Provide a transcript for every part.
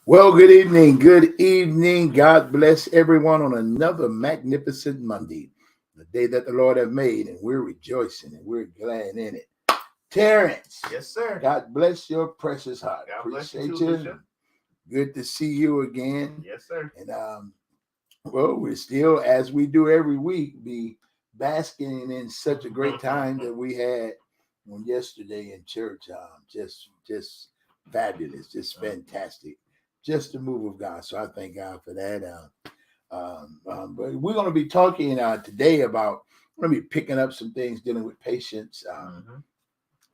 Well, good evening. Good evening. God bless everyone on another magnificent Monday, the day that the Lord have made, and we're rejoicing and we're glad in it. Terrence, Yes, sir. God bless your precious heart. God bless you Appreciate too, you. Bishop. Good to see you again. Yes, sir. And well, we're still, as we do every week, be basking in such a great time that we had on yesterday in church. Just fabulous, just fantastic, just the move of God. So I thank God for that. But we're going to be talking today about. We're going to be picking up some things dealing with patience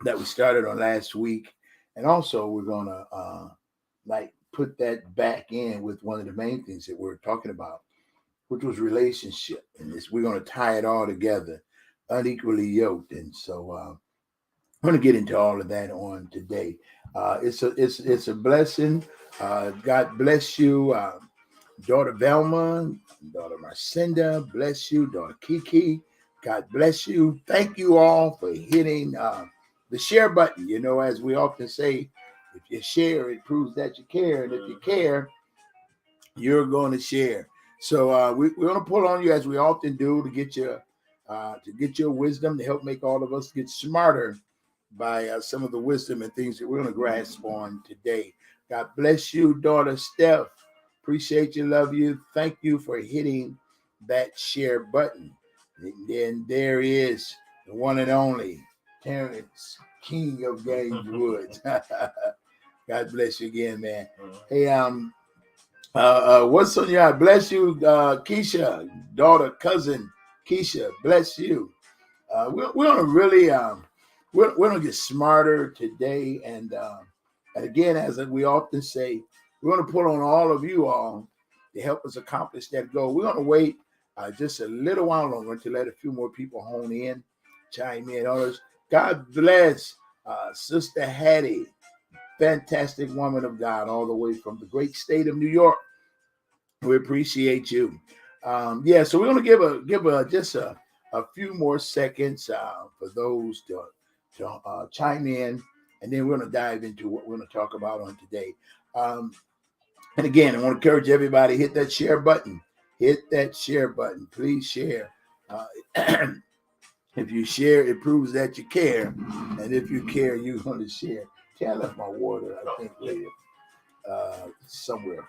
that we started on last week, and also we're going to like put that back in with one of the main things that we're talking about, which was relationship. And this, we're going to tie it all together, unequally yoked. And so I'm going to get into all of that on today. It's a blessing. God bless you, daughter Velma, daughter Marcinda. Bless you, daughter Kiki. God bless you. Thank you all for hitting the share button. You know, as we often say, if you share, it proves that you care, and if you care, you're going to share. So we're going to pull on you as we often do to get your wisdom to help make all of us get smarter by some of the wisdom and things that we're going to grasp on today. God bless you, daughter Steph. Appreciate you, love you. Thank you for hitting that share button. And then there is the one and only Terrence, King of Games Woods. God bless you again, man. Hey, what's on your heart? Bless you, Keisha, daughter, cousin Keisha. Bless you. We're gonna really we're gonna get smarter today, and again, as we often say, we're gonna put on all of you all to help us accomplish that goal. We're gonna wait just a little while longer to let a few more people hone in, chime in. Others, God bless Sister Hattie, fantastic woman of God, all the way from the great state of New York. We appreciate you. Yeah, so we're going to give a just a few more seconds for those to chime in, and then we're going to dive into what we're going to talk about on today. Um, and again, I want to encourage everybody, hit that share button. Hit that share button. Please share. Uh, if you share, it proves that you care, and if you care, you're going to share. See, I left my water, I think, later. Somewhere up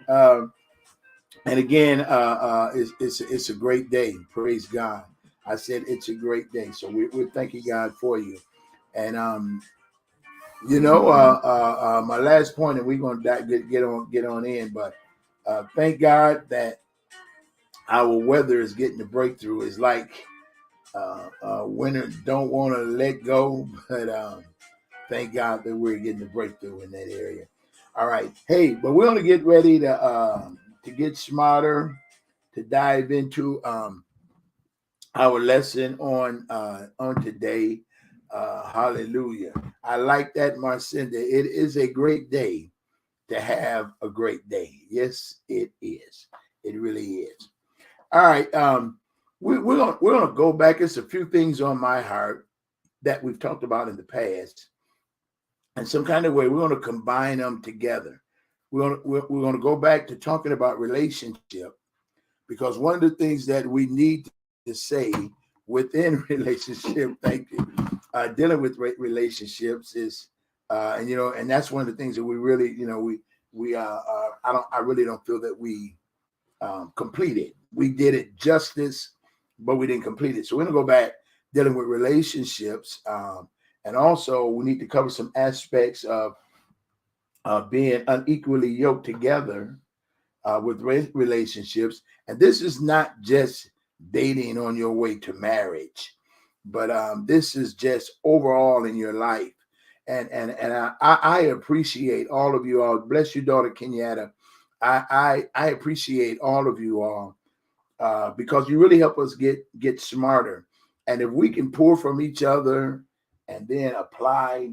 there. And again, it's a great day. Praise God. I said it's a great day. So we're thanking God for you. And my last point, and we're gonna get on in, but thank God that our weather is getting the breakthrough. It's like winter don't want to let go, but thank God that we're getting the breakthrough in that area. All right. Hey, but we're gonna get ready to get smarter, to dive into our lesson on today. Hallelujah. I like that, Marcinda. It is a great day to have a great day. Yes, it is. It really is. All right. We're gonna go back. It's a few things on my heart that we've talked about in the past. In some kind of way, we're going to combine them together. We're going to go back to talking about relationship, because one of the things that we need to say within relationship, thank you, dealing with relationships is, and that's one of the things that we really, I really don't feel that we completed. We did it justice, but we didn't complete it. So we're gonna go back dealing with relationships, and also we need to cover some aspects of being unequally yoked together with relationships. And this is not just dating on your way to marriage, but this is just overall in your life. And I appreciate all of you all. Bless your daughter Kenyatta. I appreciate all of you all because you really help us get smarter. And if we can pour from each other and then apply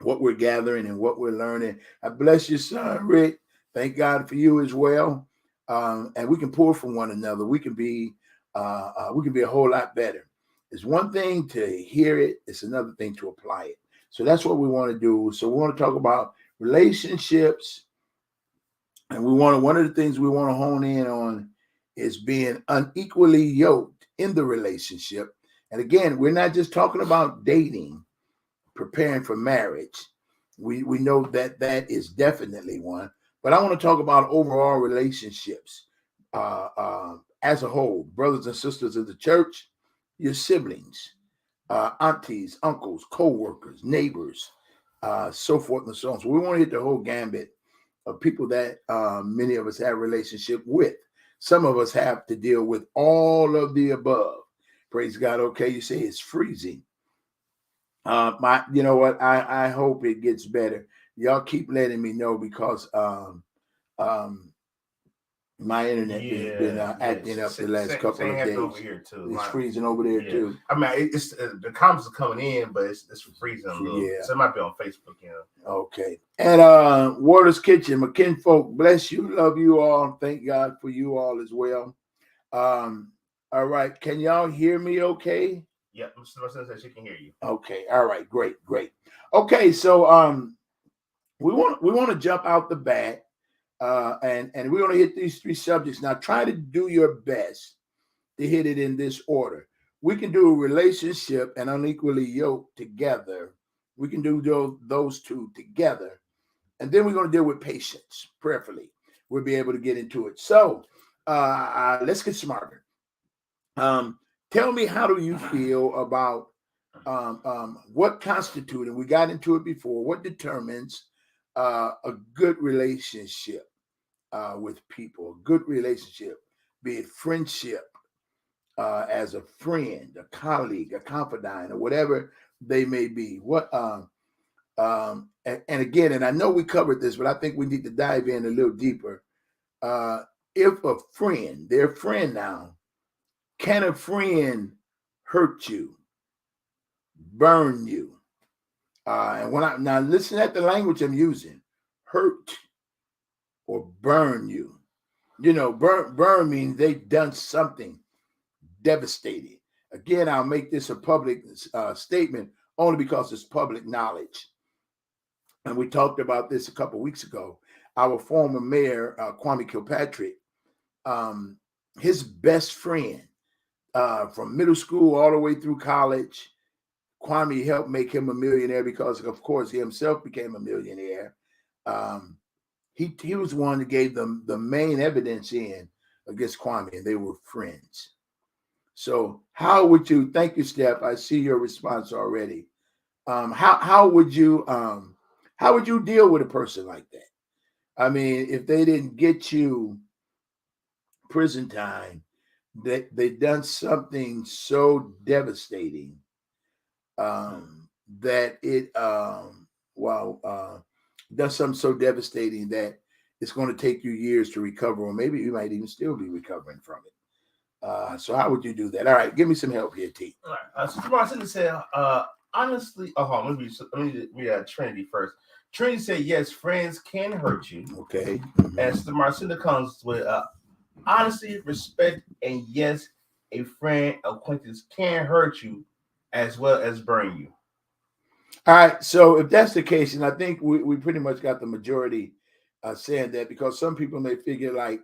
what we're gathering and what we're learning. I bless your son, Rick. Thank God for you as well. And we can pour from one another. We can be a whole lot better. It's one thing to hear it. It's another thing to apply it. So that's what we want to do. So we want to talk about relationships, and one of the things we want to hone in on is being unequally yoked in the relationship. And again, we're not just talking about dating, preparing for marriage. We know that that is definitely one, but I want to talk about overall relationships as a whole, brothers and sisters of the church, your siblings, aunties, uncles, co-workers, neighbors, so forth and so on. So we want to hit the whole gambit of people that many of us have relationship with. Some of us have to deal with all of the above. Praise God. Okay, you say it's freezing. You know what? I hope it gets better. Y'all keep letting me know because my internet has been acting up the last couple of days. Over here too. It's freezing over there too. I mean, it's the comments are coming in, but it's freezing a little. Yeah. So it might be on Facebook, Okay. And Waters Kitchen, McKin folk, bless you, love you all. Thank God for you all as well. All right. Can y'all hear me okay? Yep. Mr. says she can hear you. Okay. All right. Great. Okay. So we want to jump out the bat. And we're going to hit these three subjects. Now, try to do your best to hit it in this order. We can do a relationship and unequally yoked together. We can do those two together. And then we're going to deal with patience, prayerfully. We'll be able to get into it. So let's get smarter. Tell me, how do you feel about what constitutes, and we got into it before, what determines a good relationship with people, a good relationship, be it friendship, as a friend, a colleague, a confidant, or whatever they may be. What and again, and I know we covered this, but I think we need to dive in a little deeper. If a friend, their friend now, can a friend hurt you, burn you? And when I now listen at the language I'm using, hurt or burn you. You know, burn means they've done something devastating. Again, I'll make this a public statement only because it's public knowledge. And we talked about this a couple of weeks ago. Our former mayor, Kwame Kilpatrick, his best friend from middle school all the way through college, Kwame helped make him a millionaire because, of course, he himself became a millionaire. He was the one that gave them the main evidence in against Kwame, and they were friends. So how would you, thank you, Steph, I see your response already. How would you deal with a person like that? I mean, if they didn't get you prison time, they've done something so devastating that it does something so devastating that it's going to take you years to recover, or maybe you might even still be recovering from it. So how would you do that? All right, give me some help here, T. All right. Sister Marcinda said, honestly, let me read Trinity first. Trinity said, yes, friends can hurt you. Okay. And Sister Marcinda comes with honesty, respect, and yes, a friend, acquaintance can hurt you as well as burn you. All right. So if that's the case, and I think we pretty much got the majority saying that, because some people may figure like,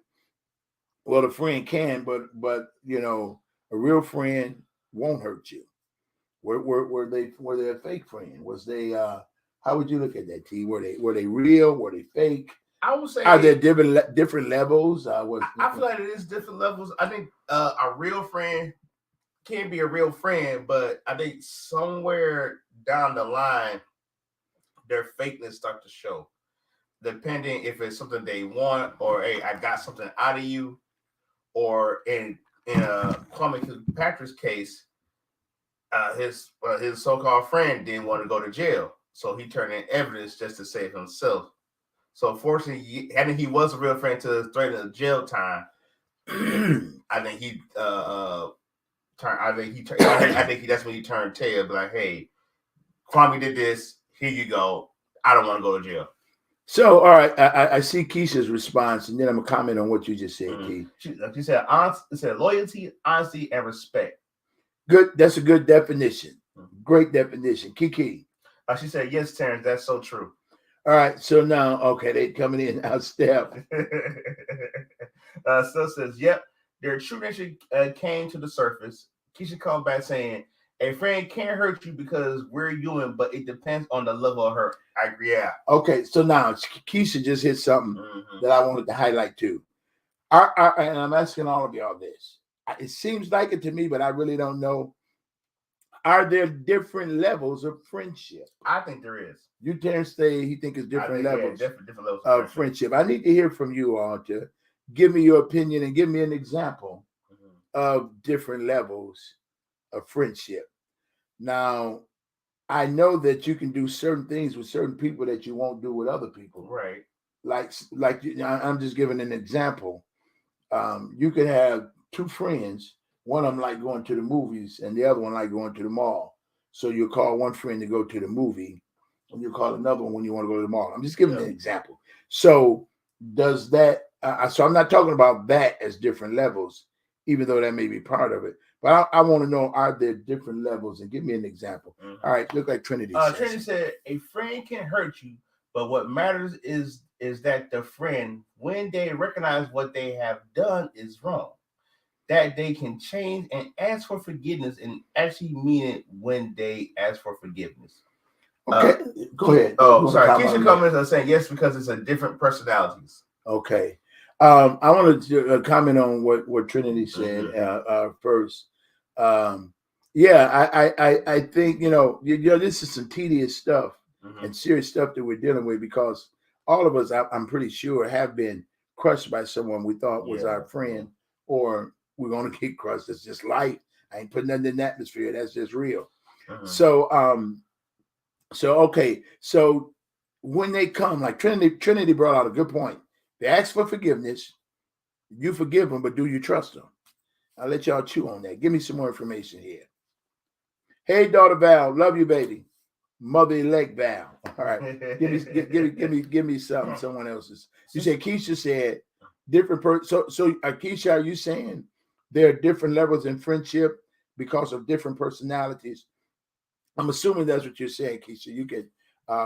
well, a friend can, but you know, a real friend won't hurt you. Were they a fake friend? Was they? How would you look at that, T? Were they real? Were they fake? I would say, are there different levels? I feel like it is different levels. I think a real friend can be a real friend, but I think somewhere down the line, their fakeness start to show, depending if it's something they want, or hey, I got something out of you. Or in Kwame Kilpatrick's case, his so-called friend didn't want to go to jail, so he turned in evidence just to save himself. So fortunately, I think he was a real friend to threaten jail time. I think that's when he turned tail. Be like, hey, Kwame did this. Here you go. I don't want to go to jail. So, all right, I see Keisha's response, and then I'm gonna comment on what you just said, Key. She said, loyalty, honesty, and respect. Good. That's a good definition. Great definition. Kiki. She said, yes, Terrence, that's so true. All right. So now, okay, they coming in now. Step. So says, yep, their true nature came to the surface. Keisha comes back saying, a friend can't hurt you because we're human, but it depends on the level of hurt. I agree. Yeah. Okay. So now Keisha just hit something that I wanted to highlight too. And I'm asking all of y'all this. It seems like it to me, but I really don't know. Are there different levels of friendship? I think there is. You Terrence say he think it's different levels, different levels of friendship. I need to hear from you all to give me your opinion and give me an example of different levels of friendship. Now, I know that you can do certain things with certain people that you won't do with other people. Right. Like I'm just giving an example. You could have two friends. One of them like going to the movies, and the other one like going to the mall. So you call one friend to go to the movie, and you call another one when you want to go to the mall. I'm just giving an example. So does that? So I'm not talking about that as different levels, even though that may be part of it. But I want to know, are there different levels? And give me an example. All right, look like Trinity. Trinity said, a friend can hurt you, but what matters is that the friend, when they recognize what they have done is wrong, that they can change and ask for forgiveness and actually mean it when they ask for forgiveness. Okay, go ahead. Oh, sorry. Keisha comments are saying yes because it's a different personalities. Okay. I want to comment on what Trinity said first. Yeah, I think this is some tedious stuff and serious stuff that we're dealing with, because all of us, I'm pretty sure, have been crushed by someone we thought was our friend, or we're going to get crushed. It's just life. I ain't putting nothing in the atmosphere. That's just real. So okay. So when they come, like Trinity brought out a good point. They ask for forgiveness. You forgive them, but do you trust them? I'll let y'all chew on that. Give me some more information here. Hey, daughter Val, love you, baby. Mother-elect Val. All right, give me something. Someone else's. You said Keisha said different person. So Keisha, are you saying there are different levels in friendship because of different personalities? I'm assuming that's what you're saying, Keisha. You can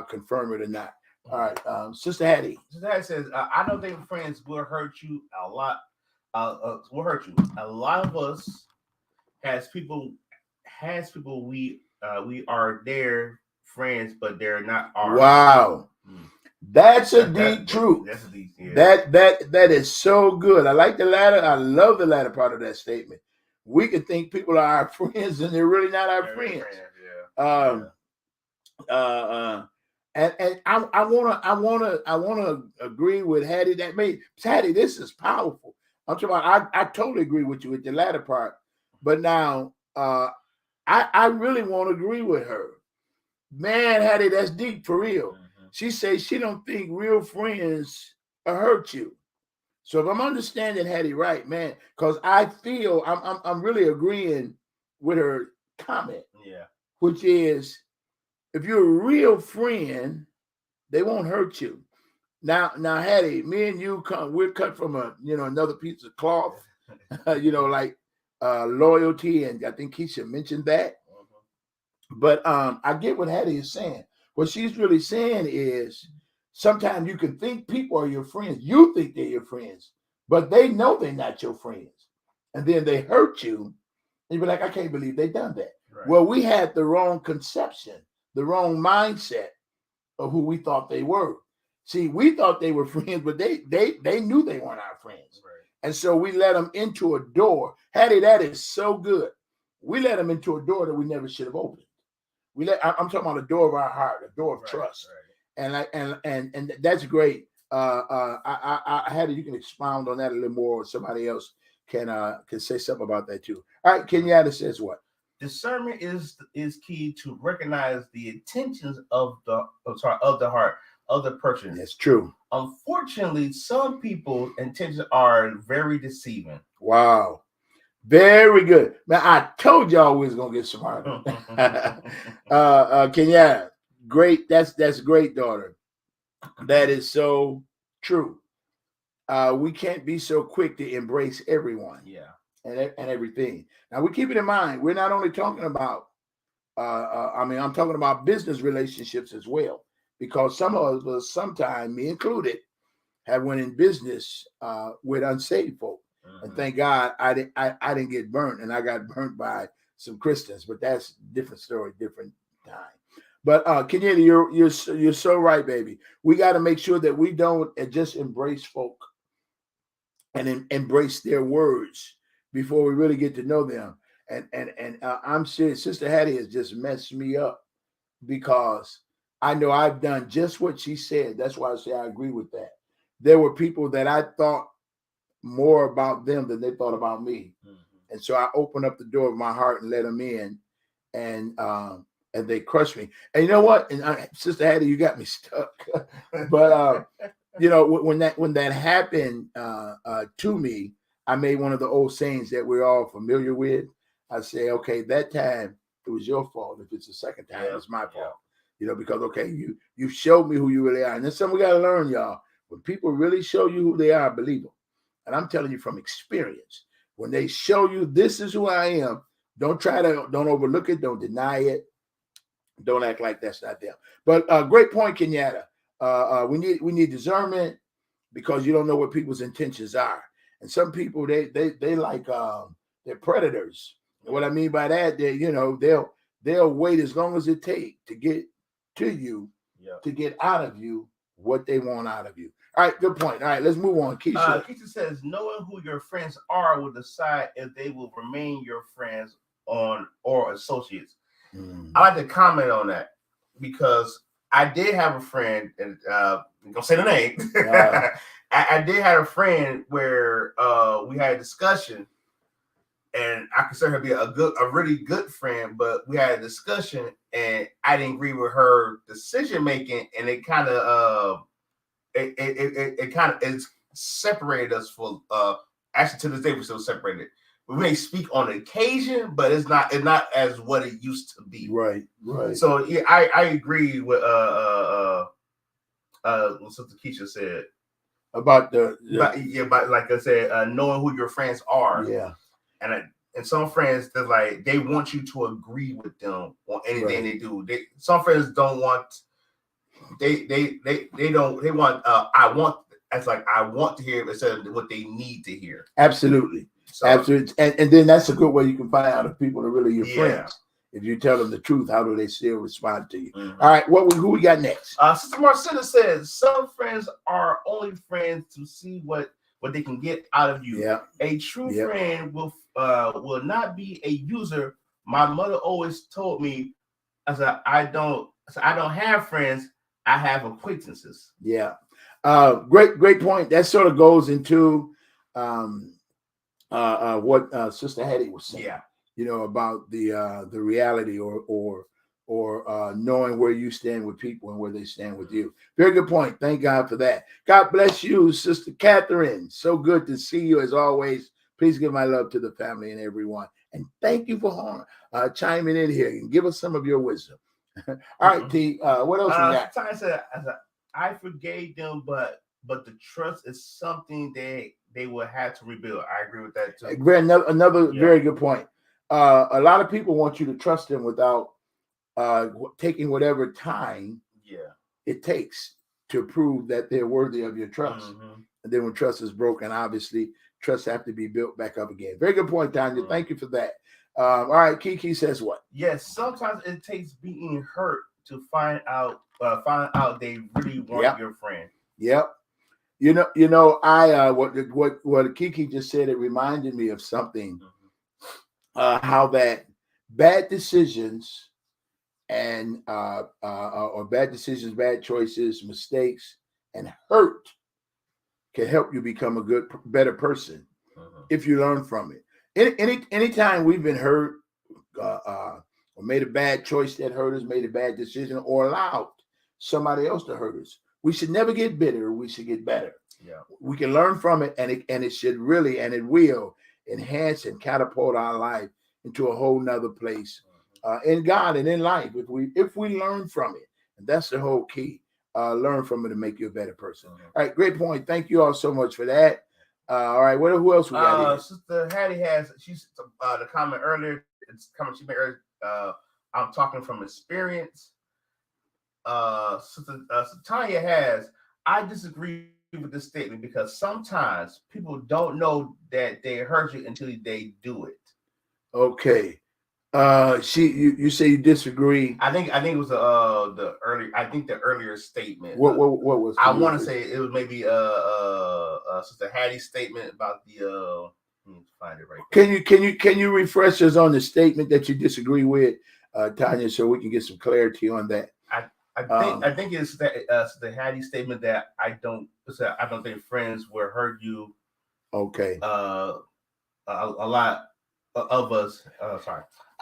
confirm it or not. All right, Sister Hattie. Sister Hattie says, I don't think friends will hurt you a lot. Will hurt you. A lot of us has people we are their friends, but they're not ours. Wow. That's a deep truth. That's a deep, yeah. That is so good. I like the latter. I love the latter part of that statement. We can think people are our friends and they're really not our friends. And I wanna agree with Hattie. Hattie, this is powerful. I'm talking about. I totally agree with you with the latter part. But now, I really want to agree with her. Man, Hattie, that's deep for real. She says she don't think real friends hurt you. So if I'm understanding Hattie right, man, because I feel I'm really agreeing with her comment. Yeah. Which is, if you're a real friend, they won't hurt you. Now, Hattie, me and you we're cut from another piece of cloth, like loyalty, and I think Keisha mentioned that. But I get what Hattie is saying. What she's really saying is, sometimes you can think people are your friends. You think they're your friends, but they know they're not your friends, and then they hurt you, and you be like, I can't believe they done that. Right. Well, we had the wrong conception, the wrong mindset of who we thought they were. See, we thought they were friends, but they knew they weren't our friends. Right. And so we let them into a door. Hattie, that is so good. We let them into a door that we never should have opened. I'm talking about the door of our heart, the door of trust. Right. And that's great. Hattie, you can expound on that a little more, or somebody else can say something about that too. All right, Kenyatta says what? Discernment is key to recognize the intentions of the heart of the person. That's true. Unfortunately, some people's intentions are very deceiving. Wow. Very good. Man, I told y'all we was gonna get smarter. Kenyatta, great. That's great, daughter. That is so true. We can't be so quick to embrace everyone. Yeah. And everything. Now we keep it in mind. We're not only talking about I'm talking about business relationships as well. because some of us, sometimes me included, have went in business with unsaved folk. And thank God I didn't get burnt, and I got burnt by some Christians, but that's a different story, different time. But Kenyatta, you're so right, baby. We got to make sure that we don't just embrace folk and embrace their words before we really get to know them. And I'm serious. Sister Hattie has just messed me up because I know I've done just what she said. That's why I say I agree with that. There were people that I thought more about them than they thought about me. And so I opened up the door of my heart and let them in, and they crushed me. And you know what? And Sister Hattie, you got me stuck. But you know, when that happened to me, I made one of the old sayings that we're all familiar with. I say, okay, that time it was your fault. If it's the second time, it's my fault. You know, because okay, you showed me who you really are, and that's something we got to learn, y'all. When people really show you who they are, believe them. And I'm telling you from experience, when they show you this is who I am, don't overlook it, don't deny it, don't act like that's not them. But great point, Kenyatta. We need discernment because you don't know what people's intentions are. And some people they like they're predators. And what I mean by that, they'll wait as long as it takes to get to you, to get out of you what they want out of you. All right, good point. All right, let's move on. Keisha. Keisha says, knowing who your friends are will decide if they will remain your friends or associates. I like to comment on that because I did have a friend, and I'm gonna say the name. I did have a friend where we had a discussion, and I consider her to be a really good friend, but we had a discussion, and I didn't agree with her decision making, and it kind of it separated us for actually to this day we're still separated. We may speak on occasion, but it's not as what it used to be. Right. So yeah, I agree with what Sister Keisha said about but like I said, knowing who your friends are. Yeah. And some friends, they're like, they want you to agree with them on anything they do. Some friends don't want. They want. I want to hear it instead of what they need to hear. Absolutely. So, absolutely. And then that's a good way you can find out if people are really your friends. If you tell them the truth, how do they still respond to you? All right, who we got next? Sister Marcella says some friends are only friends to see what they can get out of you. Yeah. A true friend will not be a user. My mother always told me, I don't have friends. I have acquaintances. Yeah. Great point. That sort of goes into what Sister Hattie was saying. Yeah. You know, about the reality or knowing where you stand with people and where they stand with you. Very good point. Thank God for that. God bless you, Sister Catherine. So good to see you as always. Please give my love to the family and everyone. And thank you for chiming in here and give us some of your wisdom. All right, T. What else we got? Sometimes I forgave them, but the trust is something they will have to rebuild. I agree with that too. Another very good point. A lot of people want you to trust them without taking whatever time it takes to prove that they're worthy of your trust. And then when trust is broken, obviously trust have to be built back up again. Very good point, Tanya. Thank you for that. All right, Kiki says what? Yes, sometimes it takes being hurt to find out they really want your friend. Yep. You know, I what Kiki just said, it reminded me of something. How that bad decisions and or bad decisions, bad choices, mistakes, and hurt can help you become a better person if you learn from it. Anytime we've been hurt or made a bad choice that hurt us, made a bad decision, or allowed somebody else to hurt us, we should never get bitter. We should get better. Yeah, we can learn from it, and it should really, and it will enhance and catapult our life into a whole nother place in God and in life if we learn from it. And that's the whole key. Learn from it to make you a better person. All right, great point. Thank you all so much for that. All right, who else we got here? Sister Hattie she's the comment earlier. It's comment she made earlier. I'm talking from experience. Sister Tanya has, I disagree with this statement because sometimes people don't know that they hurt you until they do it. Okay. You say you disagree. I think it was the early. I think the earlier statement. What was? I want to say it was maybe Sister Hattie's statement about the let me find it right there. Can you refresh us on the statement that you disagree with, Tanya, so we can get some clarity on that? I think it's that the Hattie statement that I don't think friends will hurt you. Okay. A lot of us. Sorry.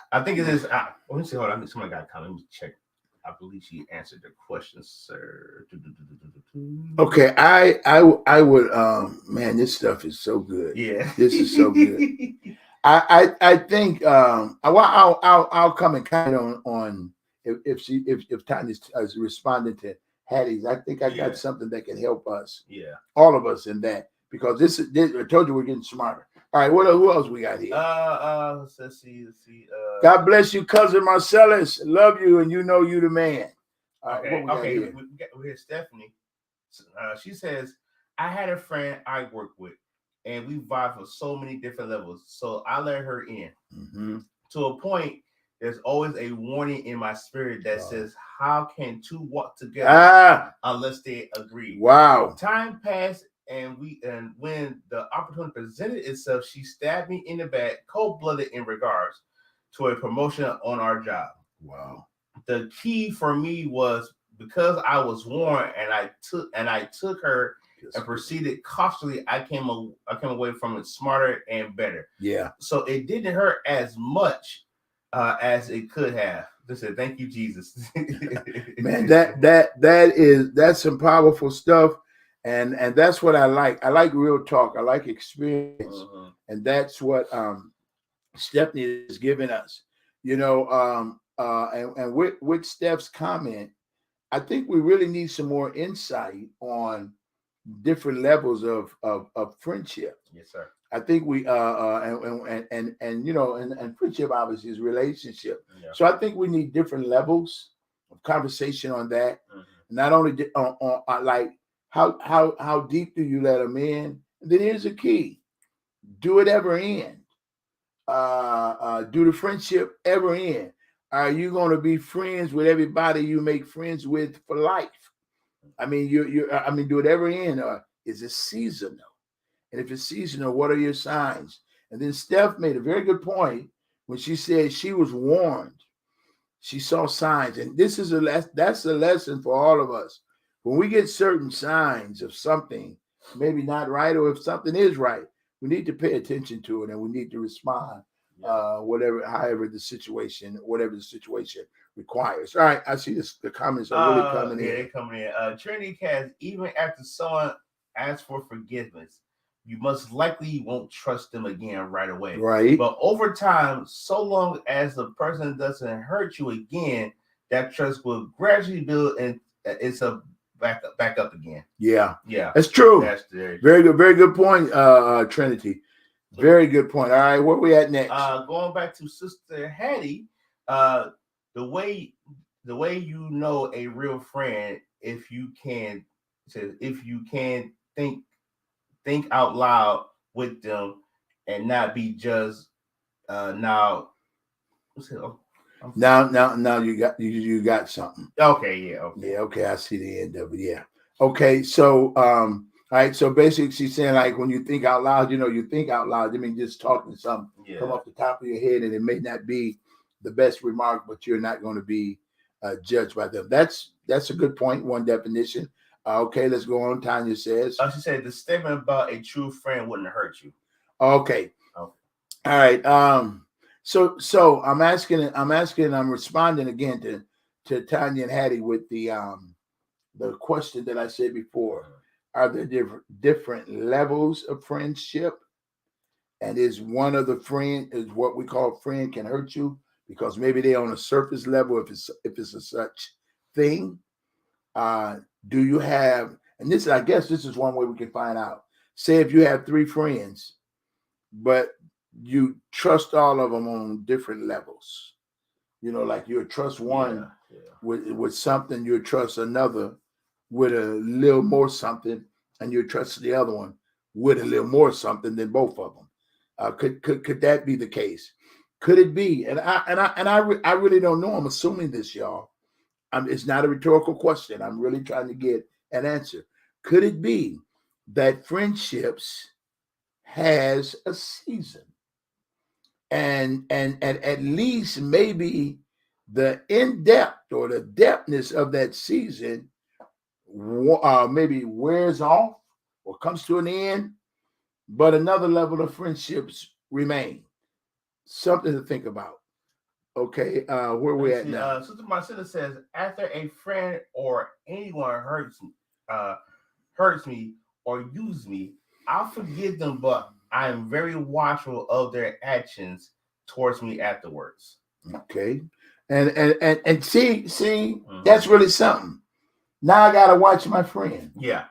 I think it is. Let me see. Hold on. Somebody got a comment. Let me check. I believe she answered the question, sir. Okay, I would. Man, this stuff is so good. Yeah, this is so good. I think. I'll come and comment on if Tanya is responding to Hattie's. I think I got something that can help us. Yeah, all of us in that, because this I told you we're getting smarter. All right, who else we got here? Let's see. God bless you, cousin Marcellus. Love you, and you know you the man. Okay. We have Stephanie. She says, I had a friend I work with, and we vibe for so many different levels. So I let her in. Mm-hmm. To a point, there's always a warning in my spirit that says, how can two walk together unless they agree? Wow. Time passed, and when the opportunity presented itself, she stabbed me in the back, cold-blooded, in regards to a promotion on our job. Wow. The key for me was because I was warned, and I took her and proceeded cautiously. I came away from it smarter and better. Yeah. So it didn't hurt as much as it could have. Listen, thank you, Jesus. Man, that's some powerful stuff. And that's what I like. I like real talk. I like experience. And that's what Stephanie is giving us. And with Steph's comment, I think we really need some more insight on different levels of friendship. Yes, sir. I think we and friendship obviously is relationship. Yeah. So I think we need different levels of conversation on that. Not only on like how deep do you let them in? And then here's the key: do it ever end? Do the friendship ever end? Are you going to be friends with everybody you make friends with for life? I mean, do it ever end, or is it seasonal? And if it's seasonal, what are your signs? And then Steph made a very good point when she said she was warned. She saw signs, and this is that's a lesson for all of us. When we get certain signs of something maybe not right, or if something is right, we need to pay attention to it, and we need to respond, whatever the situation requires. All right, I see this. The comments are really coming in. Yeah, they're coming in. Trinity Cast, even after someone asks for forgiveness, you most likely won't trust them again right away. Right. But over time, so long as the person doesn't hurt you again, that trust will gradually build, and it's a back up again. Yeah. Yeah. That's true. That's very good. Very good point, Trinity. Very good point. All right, where we at next? Going back to Sister Hattie, the way you know a real friend, if you can think out loud with them and not be just now. Now you got something. Okay, yeah, okay. I see the end of it. Yeah. Okay, so all right, so basically she's saying, like, when you think out loud, you think out loud. I mean, just talking something come off the top of your head, and it may not be the best remark, but you're not going to be judged by them. That's a good point. One definition. Okay, let's go on. Tanya says. She said the statement about a true friend wouldn't hurt you. Okay. All right. So I'm responding again to Tanya and Hattie with the question that I said before. Are there different levels of friendship? And is one of the friend is what we call friend can hurt you because maybe they're on a surface level if it's a such thing. Do you have, and this, I guess this is one way we can find out. Say if you have 3 friends, but you trust all of them on different levels. Like you trust one with something, you trust another with a little more something, and you trust the other one with a little more something than both of them. Could that be the case? Could it be? And I really don't know. I'm assuming this, y'all. It's not a rhetorical question. I'm really trying to get an answer. Could it be that friendships has a season, and at least maybe the in depth or the depthness of that season maybe wears off or comes to an end, but another level of friendships remain? Something to think about. Okay, where we at now? Sister Marcella says, after a friend or anyone hurts me or uses me, I'll forgive them, but I am very watchful of their actions towards me afterwards. Okay, and see, mm-hmm. That's really something. Now I gotta watch my friend. Yeah.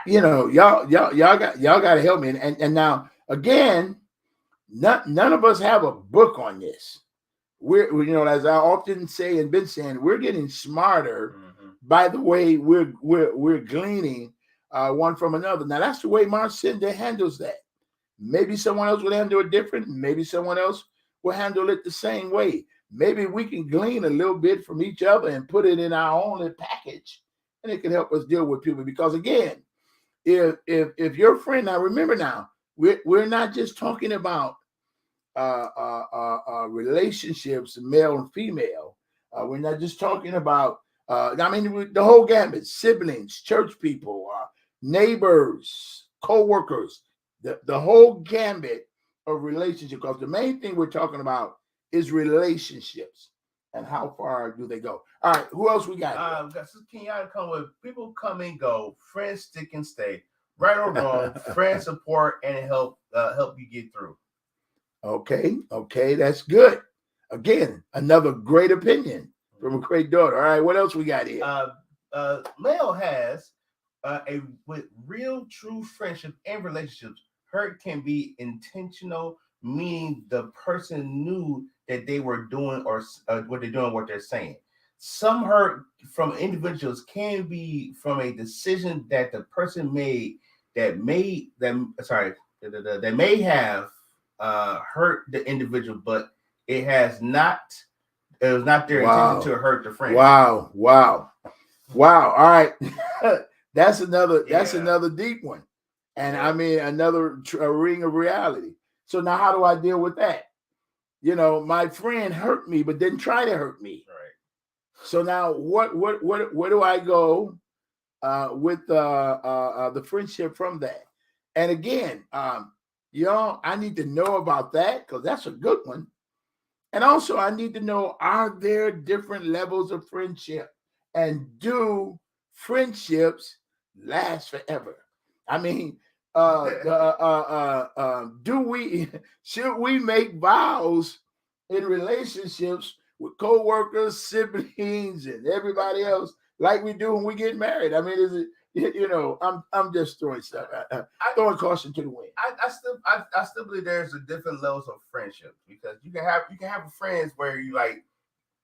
Y'all got to help me. And now again, none of us have a book on this. We're as I often say and been saying, we're getting smarter by the way we're gleaning one from another. Now that's the way Marcinda handles that. Maybe someone else would handle it different. Maybe someone else will handle it the same way. Maybe we can glean a little bit from each other and put it in our own package, and it can help us deal with people. Because again, if your friend, now remember, now we're not just talking about relationships, male and female. We're not just talking about the whole gamut: siblings, church people, neighbors, co-workers, the whole gambit of relationship. Because the main thing we're talking about is relationships and how far do they go. All right, who else we got? We got Sister Kenyatta come with people come and go, friends stick and stay. Right or wrong, friends support and help you get through. Okay, that's good. Again, another great opinion from a great daughter. All right, what else we got here? Mel has with real true friendship and relationships, hurt can be intentional, meaning the person knew that they were doing or what they're doing, what they're saying. Some hurt from individuals can be from a decision that the person made that may have hurt the individual, but it was not their intention to hurt the friend. Wow. All right. That's another deep one. And I mean, another ring of reality. So now how do I deal with that? My friend hurt me, but didn't try to hurt me. Right. So now where do I go with the friendship from that? And again, I need to know about that, because that's a good one. And also I need to know, are there different levels of friendship? And do friendships last forever? I mean, should we make vows in relationships with co-workers, siblings, and everybody else like we do when we get married? I mean, is it, I'm just throwing stuff, throwing caution to the wind. I still believe there's a different levels of friendship, because you can have friends where you like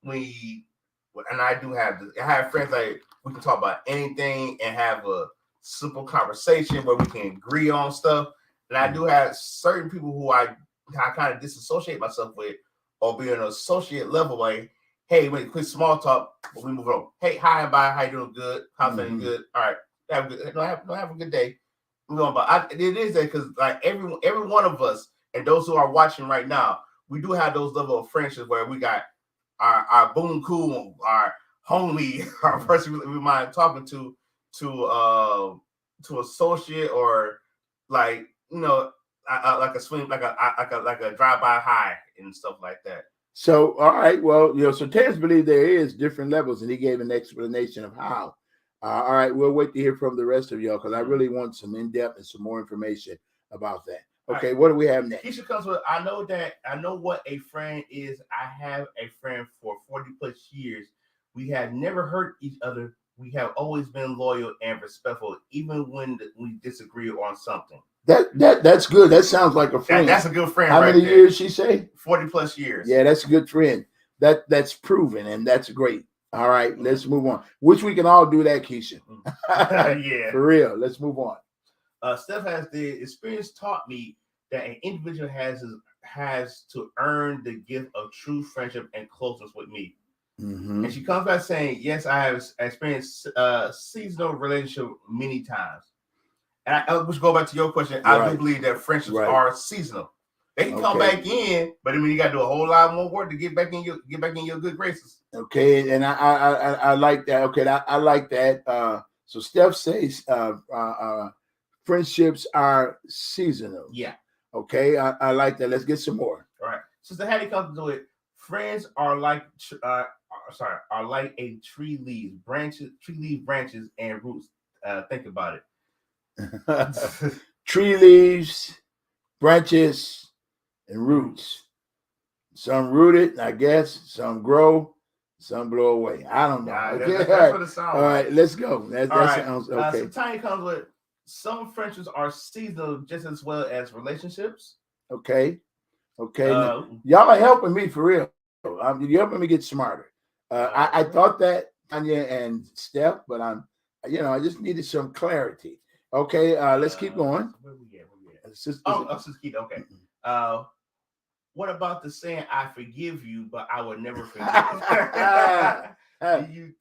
and I do have this. I have friends like we can talk about anything and have a simple conversation where we can agree on stuff. And I do have certain people who I kind of disassociate myself with, or be on an associate level, like, hey, wait, quick small talk, but we move on. Hey, hi and bye, how you doing? Good. How's feeling? Good. All right. Have a good day. Move on. But it is that, because like every one of us and those who are watching right now, we do have those level of friendships where we got our boom cool, our homie, our person we mind talking to associate, or like like a swing, like a drive-by high and stuff like that. So all right, well, so Terrence believes there is different levels, and he gave an explanation of how. All right, we'll wait to hear from the rest of y'all, because I really want some in-depth and some more information about that. Okay, right. What do we have next? Keisha comes with, I know what a friend is. I have a friend for 40 plus years. We have never hurt each other. We have always been loyal and respectful, even when we disagree on something. That's good. That sounds like a friend. That's a good friend. How many years she say? 40 plus years. Yeah, that's a good friend. that's proven, and that's great. All right, let's move on. Which we can all do that, Keisha. Yeah. For real. Let's move on. Steph has the experience taught me that an individual has to earn the gift of true friendship and closeness with me. Mm-hmm. And she comes back saying, yes, I have experienced seasonal relationship many times. And I let's go back to your question. Right. I do believe that friendships Right. are seasonal. They can come back in, but I mean you got to do a whole lot more work to get back in your good graces. Okay, and I like that. Okay, I like that. So Steph says friendships are seasonal. Yeah. Okay, I like that. Let's get some more. All right. Sister Hattie comes to it. Friends are like are like a tree leaves branches and roots. Think about it. Tree leaves, branches, and roots. Some rooted, I guess. Some grow. Some blow away. I don't know. Okay. That's what it sounds All right, like. let's go. That sounds okay. So Tiny comes with some friendships are seasonal just as well as relationships. Okay. Y'all are helping me for real. You're helping me get smarter. I thought that, Tanya and Steph, but I just needed some clarity. Okay, let's keep going. Where we at? Sister Keita, okay. What about the saying, I forgive you, but I will never forget? Do you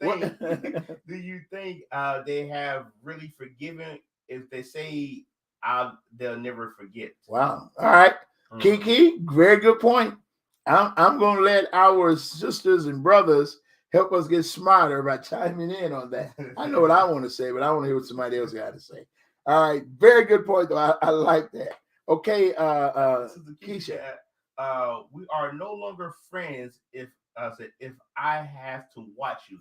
think they have really forgiven if they say they'll never forget? Wow. All right. Kiki, very good point. I'm going to let our sisters and brothers help us get smarter by chiming in on that. I know what I want to say, but I want to hear what somebody else got to say. All right. Very good point, though. I like that. Okay, Keisha. We are no longer friends if I have to watch you.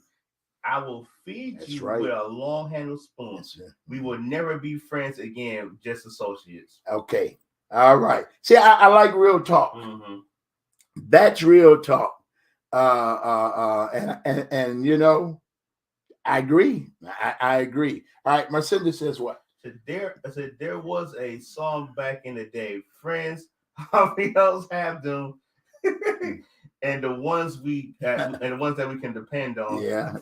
I will feed you with a long-handled spoon. Yes, we will never be friends again, just associates. Okay. All right. See, I like real talk. Mm-hmm. That's real talk. And I agree. I agree. All right. Marcinda says what? There was a song back in the day, friends, how we else have them, and the ones that we can depend on. Yeah.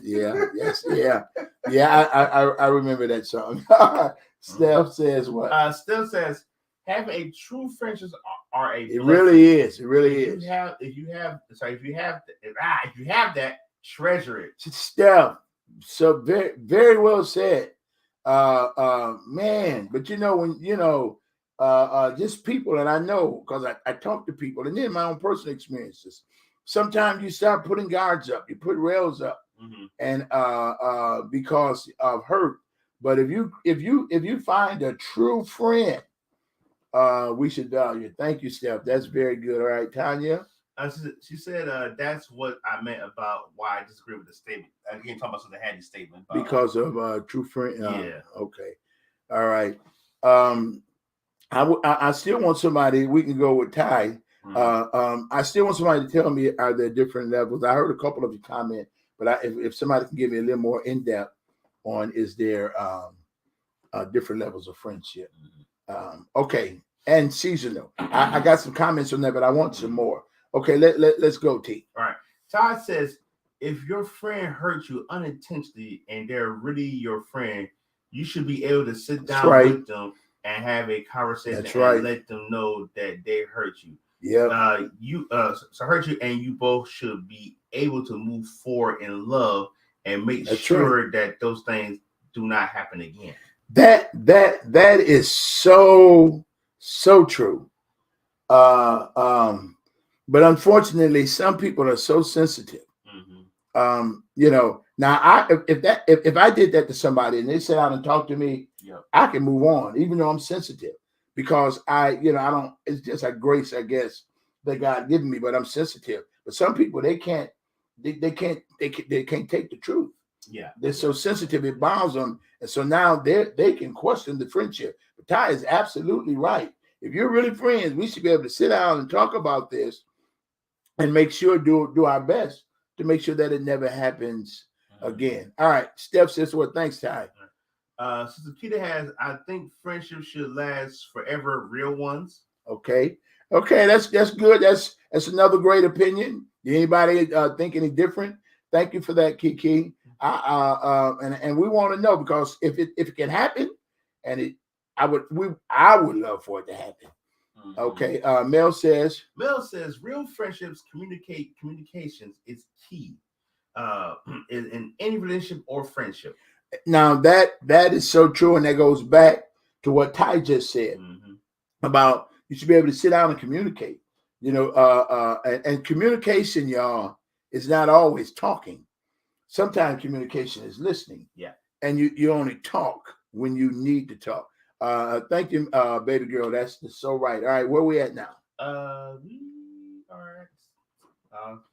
I remember that song. Steph says what? Steph says having a true friendship are a blessing. Really is. It really is. If you have that, treasure it. Steph, so very, very well said. Man, but when just people, and I know because I talk to people, and then my own personal experiences. Sometimes you start putting guards up, you put rails up, and because of hurt. But if you find a true friend, we should value. Thank you, Steph. That's very good. All right, Tanya. She said that's what I meant about why I disagree with the statement. Again, talking about the Hattie statement because of true friend. Yeah. Okay. All right. I still want somebody. We can go with Ty. I still want somebody to tell me, are there different levels? I heard a couple of you comment, but if somebody can give me a little more in depth on, is there different levels of friendship? Okay, and seasonal. I got some comments on that, but I want some more. Okay, let's go, T. All right. Todd says, if your friend hurt you unintentionally and they're really your friend, you should be able to sit down with them and have a conversation and let them know that they hurt you. Yeah. So hurt you, and you both should be able to move forward in love and make sure that those things do not happen again. That is so true. But unfortunately, some people are so sensitive. Now if I did that to somebody and they sat out and talked to me, I can move on, even though I'm sensitive, because I don't. It's just a grace, I guess, that God given me. But I'm sensitive. But some people they can't take the truth. Yeah, they're so sensitive it bothers them, and so now they can question the friendship. But Ty is absolutely right. If you're really friends, we should be able to sit down and talk about this and make sure do our best to make sure that it never happens again. All right, Steph says what? Thanks, Ty. Sister Keita has, I think friendship should last forever, real ones. Okay, that's good. That's another great opinion. Anybody think any different? Thank you for that, Kiki. And we want to know, because if it can happen, and I would love for it to happen. Mm-hmm. Okay. Mel says real friendships communications is key in any relationship or friendship. Now that is so true, and that goes back to what Ty just said about you should be able to sit down and communicate. And communication, y'all, is not always talking. Sometimes communication is listening. Yeah. And you only talk when you need to talk. Thank you, baby girl. That's so right. All right, where we at now? We are.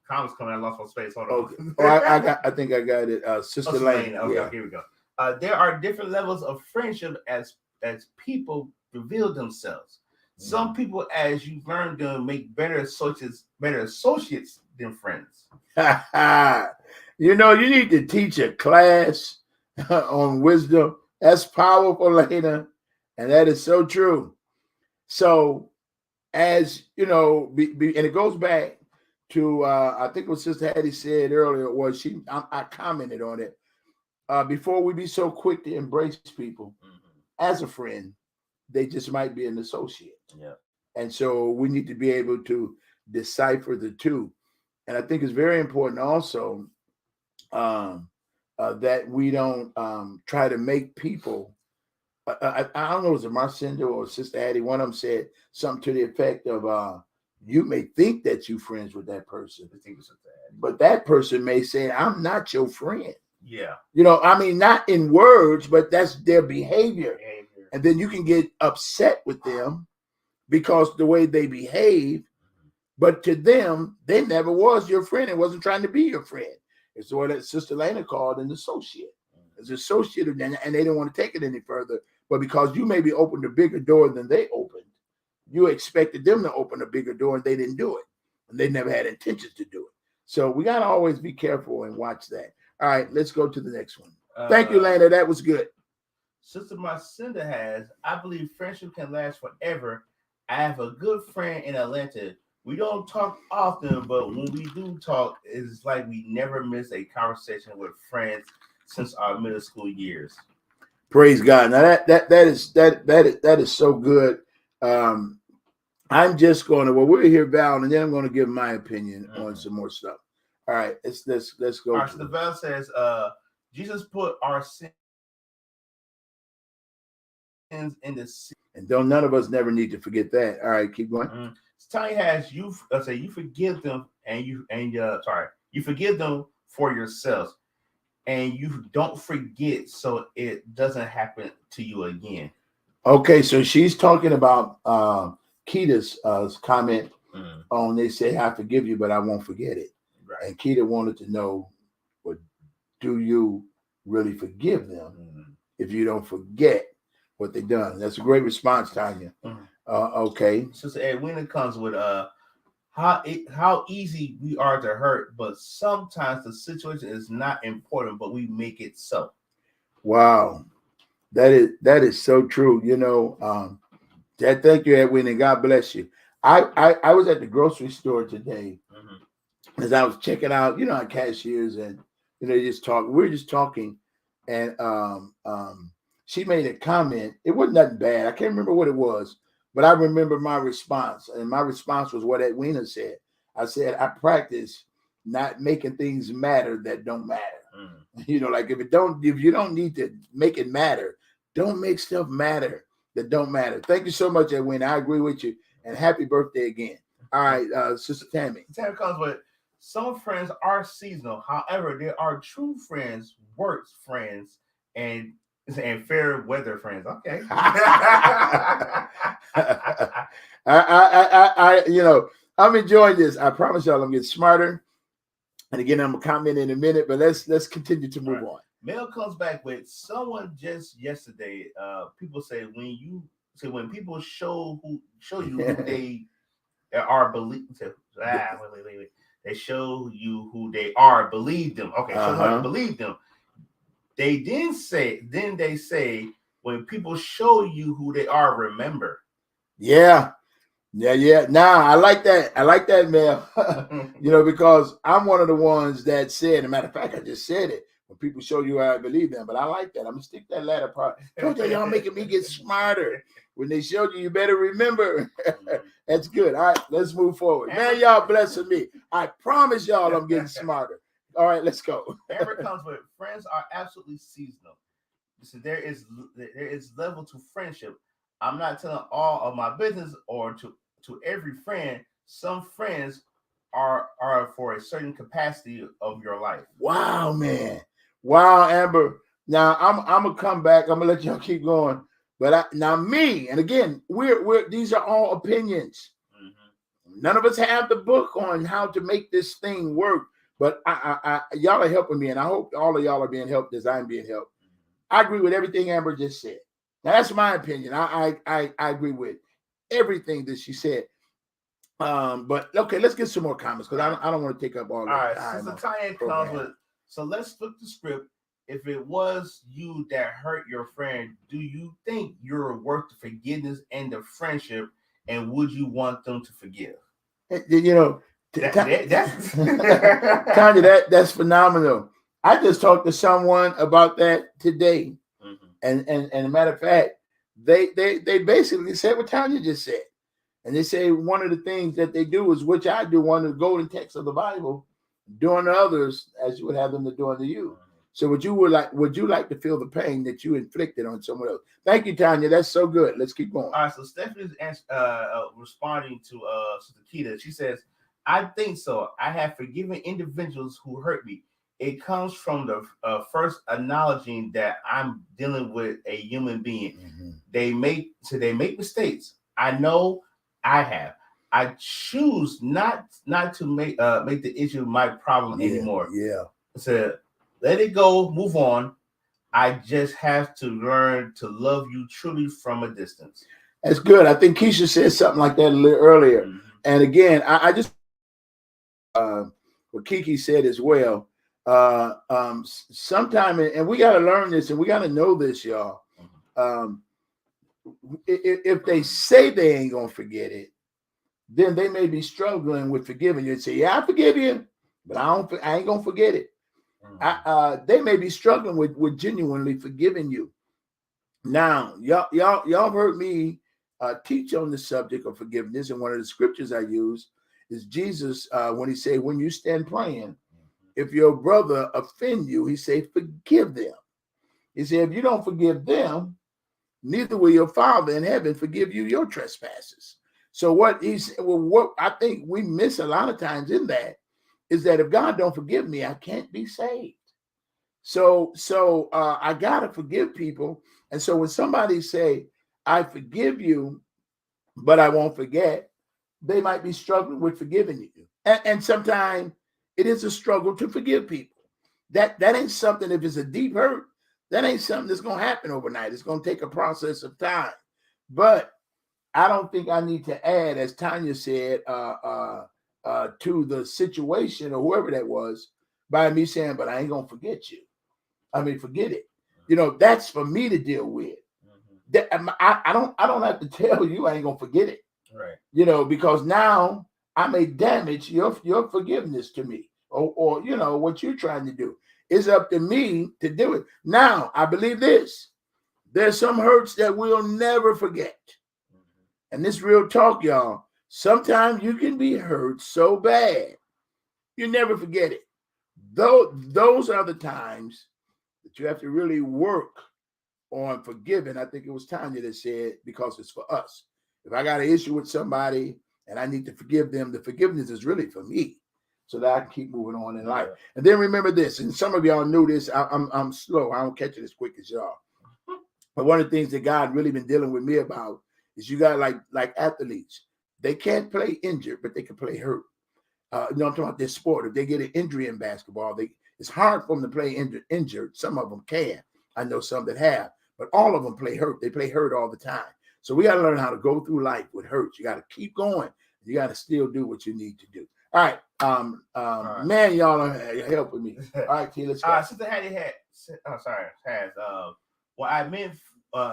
Comments coming. I lost my space. Hold on. Okay. I think I got it. Sister Lane. Okay, yeah. Here we go. There are different levels of friendship as people reveal themselves. Some people, as you learn them, make better associates than friends. You need to teach a class on wisdom. That's powerful, Lena, and that is so true. So, as you know, and it goes back to I think what Sister Hattie said earlier was I commented on it. Before we be so quick to embrace people as a friend, they just might be an associate. Yeah. And so we need to be able to decipher the two. And I think it's very important also that we don't try to make people. I don't know, was it Marcinda or Sister Hattie? One of them said something to the effect of, you may think that you're friends with that person, but that person may say, I'm not your friend. Yeah. Not in words, but that's their behavior. And then you can get upset with them because the way they behave, but to them, they never was your friend. It wasn't trying to be your friend. It's what Sister Lena called an associate. It's associate, and they didn't want to take it any further. But because you maybe opened a bigger door than they opened, you expected them to open a bigger door, and they didn't do it. And they never had intentions to do it. So we got to always be careful and watch that. All right, let's go to the next one. Thank you, Lena. That was good. Sister Marcinda has, I believe friendship can last forever. I have a good friend in Atlanta. We don't talk often, but when we do talk, it's like we never miss a conversation with friends since our middle school years. Praise God. Now that is so good. I'm just going to, we're here, Val, and then I'm going to give my opinion on some more stuff. All right, let's go. All right, so the Val says, Jesus put our sins in the sea. And none of us never need to forget that. All right, keep going. Tiny has you forgive them you forgive them for yourselves, and you don't forget so it doesn't happen to you again. Okay, so she's talking about Keita's comment on, they say, I forgive you, but I won't forget it. Right. And Keita wanted to know, well, do you really forgive them if you don't forget what they've done? That's a great response, Tanya. Okay. Sister Edwina comes with how easy we are to hurt, but sometimes the situation is not important, but we make it so. Wow. That is so true. Thank you, Edwina. God bless you. I was at the grocery store today as I was checking out, our cashiers, and we're just talking, and she made a comment. It wasn't nothing bad. I can't remember what it was, but I remember my response, and my response was what Edwina said. I said, I practice not making things matter that don't matter. Like if you don't need to make it matter, don't make stuff matter that don't matter. Thank you so much, Edwina. I agree with you, and happy birthday again. All right, Sister Tammy. Tammy comes with, some friends are seasonal. However, there are true friends, work friends, and fair weather friends. Okay. I'm enjoying this. I promise y'all I'm getting smarter. And again, I'm gonna comment in a minute, but let's continue to move on. Mail comes back with someone just yesterday. People say when people show you who they are, wait. They show you who they are, believe them. Okay, so believe them. They they say when people show you who they are, remember. Yeah. Yeah. Nah, I like that. I like that, Mel. Because I'm one of the ones that said, as a matter of fact, I just said it. When people show you how I believe them, but I like that. I'm gonna stick that latter part. Told you, y'all making me get smarter. When they showed you, you better remember. That's good. All right, let's move forward. Man, y'all blessing me. I promise y'all I'm getting smarter. All right, let's go. Amber comes with friends are absolutely seasonal. So there is level to friendship. I'm not telling all of my business or to every friend. Some friends are for a certain capacity of your life. Wow, man. Wow, Amber. Now I'm gonna come back. I'm gonna let y'all keep going. But now me, and again, we're these are all opinions. Mm-hmm. None of us have the book on how to make this thing work. But I y'all are helping me, and I hope all of y'all are being helped as I'm being helped. I agree with everything Amber just said. Now that's my opinion. I agree with everything that she said. But okay, let's get some more comments because I don't want to take up all the time. All right, so Tanya comes with. So let's flip the script. If it was you that hurt your friend, do you think you're worth the forgiveness and the friendship, and would you want them to forgive? Tanya, that's phenomenal. I just talked to someone about that today, and a matter of fact, they basically said what Tanya just said, and they say one of the things that they do is, which I do, one of the golden texts of the Bible, do unto others as you would have them to do unto you. So would you like to feel the pain that you inflicted on someone else? Thank you, Tanya. That's so good. Let's keep going. All right, so Stephanie's responding to Sister Keita. She says, I think so. I have forgiven individuals who hurt me. It comes from the first acknowledging that I'm dealing with a human being. Mm-hmm. They make mistakes. I know I have. I choose not to make the issue my problem anymore. Yeah. So let it go, move on. I just have to learn to love you truly from a distance. That's good. I think Keisha said something like that a little earlier. Mm-hmm. And again, I just what Kiki said as well. Sometime, and we got to learn this, and we got to know this, y'all. If they say they ain't gonna forget it, then they may be struggling with forgiving you and say, "Yeah, I forgive you, but I ain't gonna forget it." They may be struggling with genuinely forgiving you. Now, y'all heard me teach on the subject of forgiveness, and one of the scriptures I use is Jesus when he said, "When you stand praying, if your brother offend you, he say, forgive them." He said, "If you don't forgive them, neither will your Father in heaven forgive you your trespasses." So what I think we miss a lot of times in that is that if God don't forgive me, I can't be saved. So I gotta forgive people. And so when somebody say, "I forgive you, but I won't forget," they might be struggling with forgiving you. And sometimes it is a struggle to forgive people. That ain't something, if it's a deep hurt, that ain't something that's gonna happen overnight. It's gonna take a process of time. But I don't think I need to add, as Tanya said, to the situation or whoever that was, by me saying, "But I ain't gonna forget you." I mean, forget it. That's for me to deal with. Mm-hmm. I don't have to tell you I ain't gonna forget it. Right. Because now I may damage your forgiveness to me, or what you're trying to do. It's up to me to do it. Now, I believe this. There's some hurts that we'll never forget. And this real talk, y'all. Sometimes you can be hurt so bad, you never forget it. Those are the times that you have to really work on forgiving. I think it was Tanya that said, because it's for us. If I got an issue with somebody and I need to forgive them, the forgiveness is really for me, so that I can keep moving on in life. And then remember this, and some of y'all knew this. I'm slow. I don't catch it as quick as y'all. But one of the things that God really been dealing with me about is you got like athletes. They can't play injured, but they can play hurt. I'm talking about this sport. If they get an injury in basketball, it's hard for them to play injured. Some of them can. I know some that have, but all of them play hurt. They play hurt all the time. So we got to learn how to go through life with hurts. You got to keep going. You got to still do what you need to do. All right. All right. Man, y'all are helping me. All right, T, let's go. Sister Hattie has, well, I meant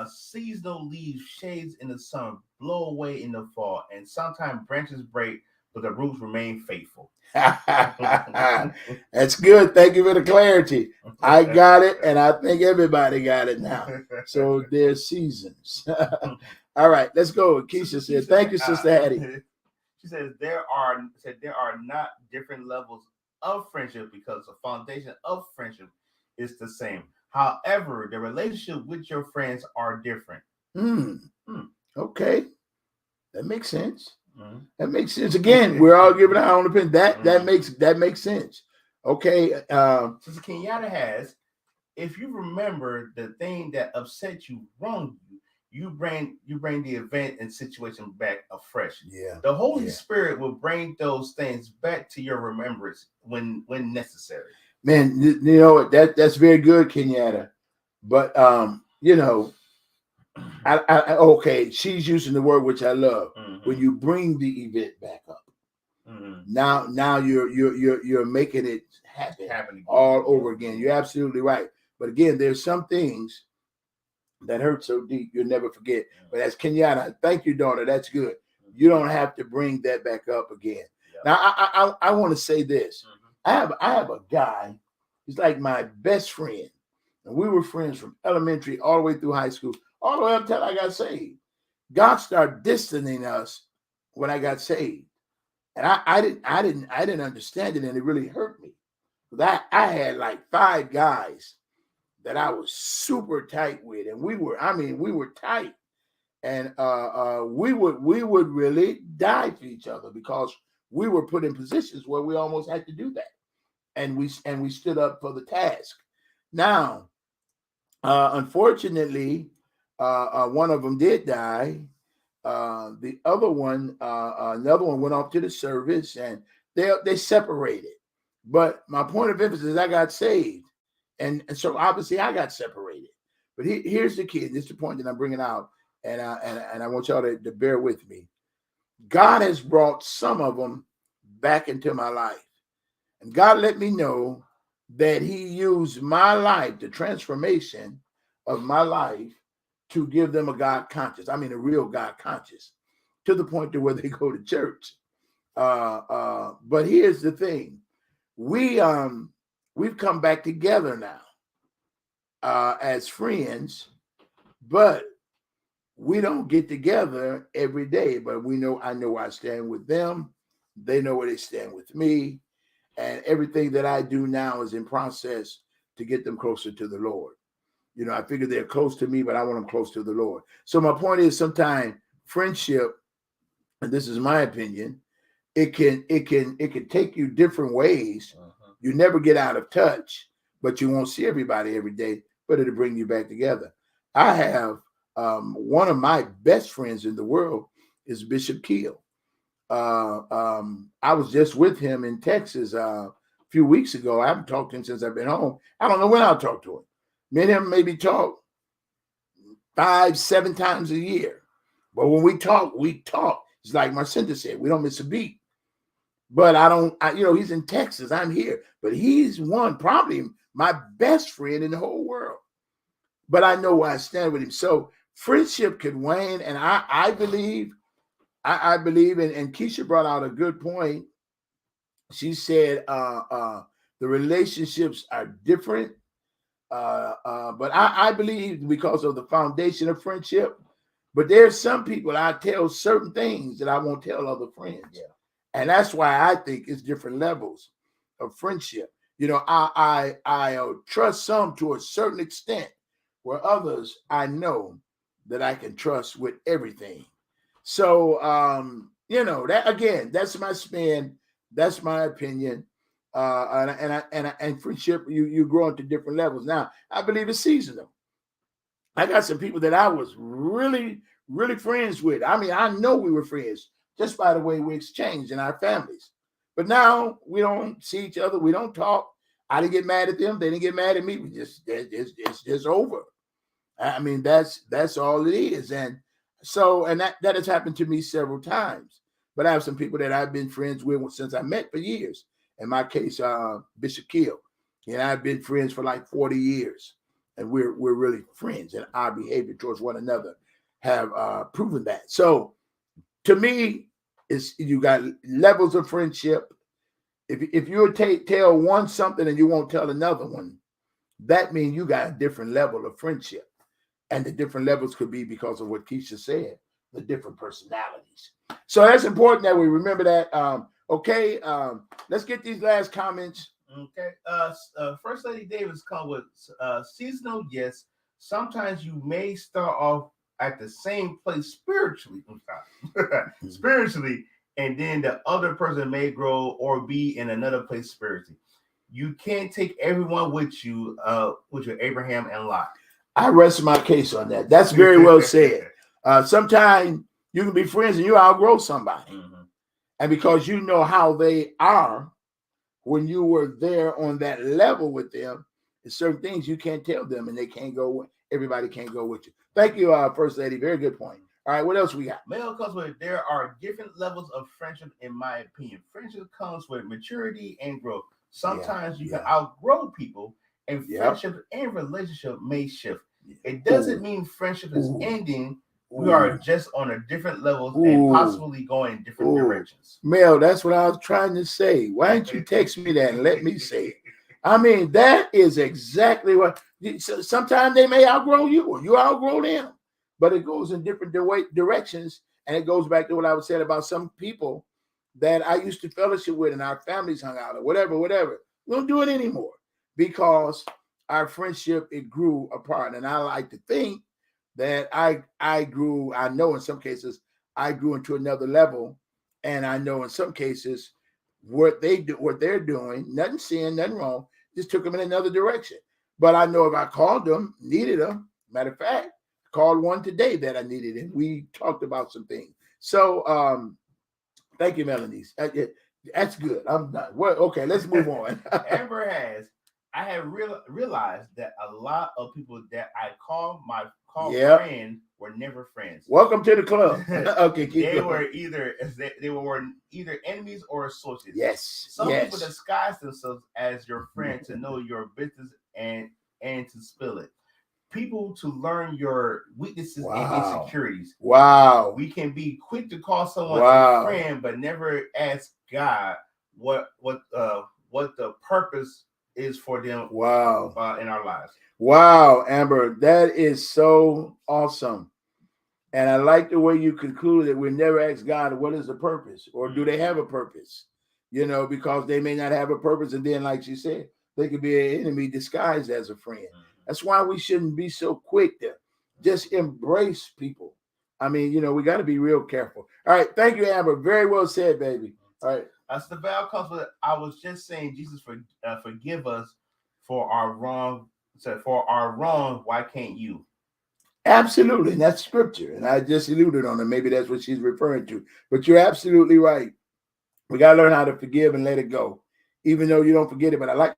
seasonal leaves, shades in the sun, blow away in the fall, and sometimes branches break, but the roots remain faithful. That's good. Thank you for the clarity. I got it, and I think everybody got it now. So there's seasons. All right, let's go. Keisha said, "Thank you, Sister Hattie." She says there are not different levels of friendship because the foundation of friendship is the same. However, the relationship with your friends are different. Okay, that makes sense. That makes sense. Again, we're all giving our own opinion. That makes sense. Okay. Sister Kenyatta has, if you remember the thing that upset you, wronged you, you bring the event and situation back afresh. Yeah. The Holy Spirit will bring those things back to your remembrance when necessary. Man, you know that's very good, Kenyatta. But you know, I okay, she's using the word which I love. When you bring the event back up. Now you're making it happen all over again. You're absolutely right. But again, there's some things that hurt so deep you'll never forget. But as Kenyatta, thank you, daughter. That's good. You don't have to bring that back up again. Now I want to say this. I have a guy. He's like my best friend, and we were friends from elementary all the way through high school, all the way up until I got saved. God started distancing us when I got saved. And I didn't understand it, and it really hurt me. I had like 5 guys that I was super tight with, and we were tight, and we would really die for each other because we were put in positions where we almost had to do that, and we stood up for the task. Now, unfortunately, one of them did die. The other one, another one went off to the service, and they separated. But my point of emphasis is I got saved, and so obviously I got separated. But here's the key. This is the point that I'm bringing out, and I want y'all to bear with me. God has brought some of them back into my life, and God let me know that He used my life, the transformation of my life, to give them a God conscious. I mean, a real God conscious, to the point to where they go to church. But here's the thing: we've come back together now as friends, but we don't get together every day. But I know I stand with them. They know where they stand with me, and everything that I do now is in process to get them closer to the Lord. You know, I figure they're close to me, but I want them close to the Lord. So my point is, sometimes friendship, and this is my opinion, it can take you different ways. You never get out of touch, but you won't see everybody every day, but it'll bring you back together. I have one of my best friends in the world is Bishop Keel. I was just with him in Texas a few weeks ago. I haven't talked to him since I've been home. I don't know when I'll talk to him. Me and him maybe talk 5-7 times a year. But when we talk. It's like Marcinda said, we don't miss a beat. But he's in Texas. I'm here. But he's probably my best friend in the whole world. But I know where I stand with him. So friendship can wane. And I believe, and Keisha brought out a good point. She said the relationships are different. But I believe because of the foundation of friendship. But there's some people I tell certain things that I won't tell other friends. Yeah. And that's why I think it's different levels of friendship. You know, I trust some to a certain extent, where others I know that I can trust with everything. So that again, that's my spin, that's my opinion. And friendship, you grow into different levels. Now, I believe it's seasonal. I got some people that I was really, really friends with. I mean, I know we were friends just by the way we exchanged in our families. But now we don't see each other. We don't talk. I didn't get mad at them. They didn't get mad at me. It's just over. I mean, that's all it is. And so, and that has happened to me several times. But I have some people that I've been friends with since I met for years. In my case, Bishop Keel. And I've been friends for like 40 years. and we're really friends, and our behavior towards one another have proven that. So to me, it's you got levels of friendship. If you tell one something and you won't tell another one, that means you got a different level of friendship. And the different levels could be because of what Keisha said, the different personalities. So that's important that we remember that. Okay, let's get these last comments. Okay. First Lady Davis come with seasonal. Yes, sometimes you may start off at the same place spiritually, spiritually, and then the other person may grow or be in another place spiritually. You can't take everyone with you, Abraham and Lot. I rest my case on that. That's very well said. Sometimes you can be friends and you outgrow somebody. Mm-hmm. And because you know how they are when you were there on that level with them, there's certain things you can't tell them and they can't go, everybody can't go with you. Thank you, First Lady. Very good point. All right, what else we got? Male comes with, there are different levels of friendship, in my opinion. Friendship comes with maturity and growth. Sometimes you can outgrow people, and friendship and relationship may shift. It doesn't mean friendship is ending. We are just on a different levels and possibly going in different directions. Mel, that's what I was trying to say. Why don't you text me that and let me say it? I mean, that is exactly what. Sometimes they may outgrow you or you outgrow them, but it goes in different directions. And it goes back to what I was saying about some people that I used to fellowship with and our families hung out or whatever. We don't do it anymore because our friendship, it grew apart. And I like to think that I grew, I know in some cases I grew into another level. And I know in some cases what they're doing, nothing sin, nothing wrong, just took them in another direction. But I know if I called them, needed them, matter of fact, called one today that I needed, and we talked about some things. So thank you, Melanie. That's good. I'm done. Well, okay, let's move on. Amber has. I have realized that a lot of people that I call friends were never friends. Welcome to the club. Okay, they were either enemies or associates. Yes. Some people disguise themselves as your friend to know your business and to spill it. People to learn your weaknesses and insecurities. Wow. We can be quick to call someone a friend, but never ask God what the purpose is for them. In our lives. Wow, Amber, that is so awesome. And I like the way you concluded that we never ask God what is the purpose, or do they have a purpose? Because they may not have a purpose, and then, like she said, they could be an enemy disguised as a friend. That's why we shouldn't be so quick to just embrace people. I mean, we got to be real careful. All right. Thank you, Amber. Very well said, baby. All right. As the vow comes with, I was just saying, Jesus, forgive us for our wrong. So for our wrong, why can't you? Absolutely. And that's scripture. And I just alluded on it. Maybe that's what she's referring to. But you're absolutely right. We got to learn how to forgive and let it go, even though you don't forget it. But I like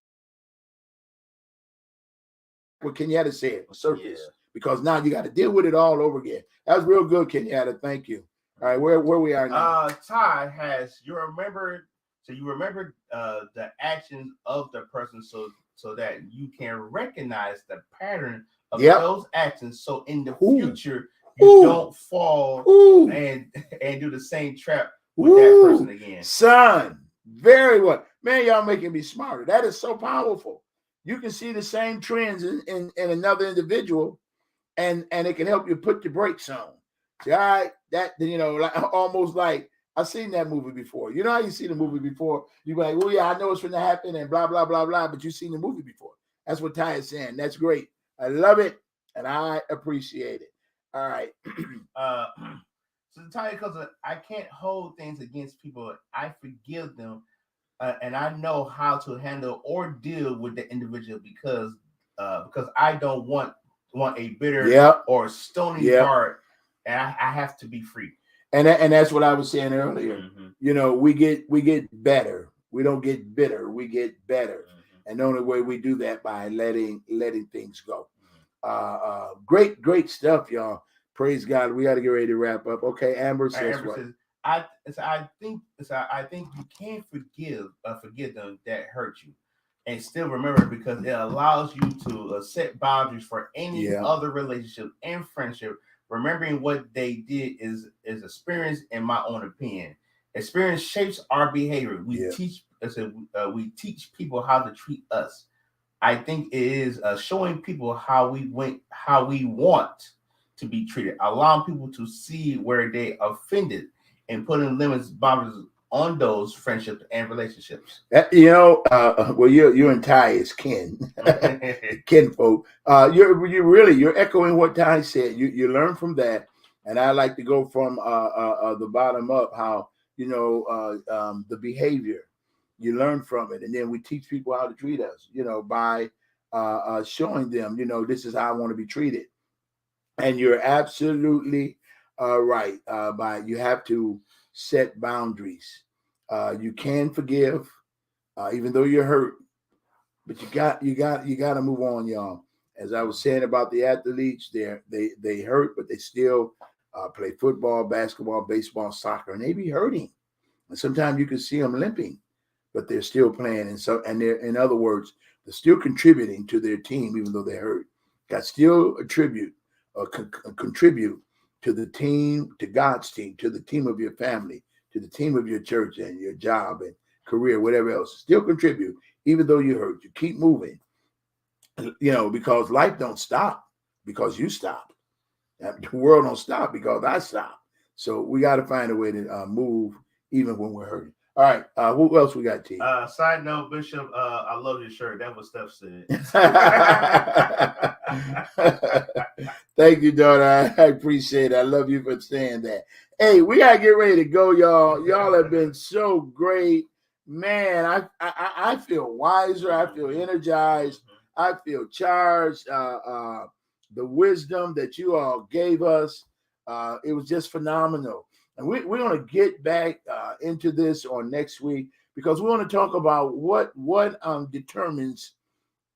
what Kenyatta said on surface, because now you got to deal with it all over again. That was real good, Kenyatta. Thank you. All right, where we are now. Ty has you remember the actions of the person so that you can recognize the pattern of those actions. So in the future you don't fall and do the same trap with that person again. Son, very well. Man, y'all making me smarter. That is so powerful. You can see the same trends in another individual, and it can help you put the brakes on. See, all right, that almost like I've seen that movie before. You know how you see the movie before? You're like, well, yeah, I know it's going to happen and blah, blah, blah, blah, but you've seen the movie before. That's what Ty is saying. That's great. I love it, and I appreciate it. All right. So Ty, because I can't hold things against people. I forgive them. And I know how to handle or deal with the individual because I don't want a bitter or stony heart, and I have to be free. And that's what I was saying earlier. Mm-hmm. We get better. We don't get bitter. We get better. Mm-hmm. And the only way we do that by letting things go. Mm-hmm. Great stuff, y'all. Praise God. We got to get ready to wrap up. Okay, Amber says what? I think you can forgive them that hurt you. and still remember it, because it allows you to set boundaries for any other relationship and friendship. Remembering what they did is experience, in my own opinion. Experience shapes our behavior. We teach people how to treat us. I think it is showing people how we want to be treated, allowing people to see where they offended, and putting limits, boundaries on those friendships and relationships. Well, you and Ty is kin, kinfolk. You're echoing what Ty said. You learn from that, and I like to go from the bottom up. How the behavior, you learn from it, and then we teach people how to treat us. By showing them, this is how I want to be treated. And you're absolutely right. You have to set boundaries. You can forgive, even though you're hurt, but you got to move on, y'all. As I was saying about the athletes, they hurt, but they still play football, basketball, baseball, soccer, and they be hurting. And sometimes you can see them limping, but they're still playing. And they're, in other words, they're still contributing to their team, even though they're hurt. Got still contribute to the team, to God's team, to the team of your family, to the team of your church and your job and career, whatever else. Still contribute, even though you hurt. You keep moving, because life don't stop because you stop. The world don't stop because I stop. So we got to find a way to move even when we're hurting. All right. Who else we got, T? Side note, Bishop, I love your shirt. That was Steph said. Thank you, daughter. I appreciate it. I love you for saying that. Hey, we got to get ready to go, y'all. Y'all have been so great. Man, I feel wiser. I feel energized. I feel charged. The wisdom that you all gave us, it was just phenomenal. And we're going to get back into this on next week, because we want to talk about what determines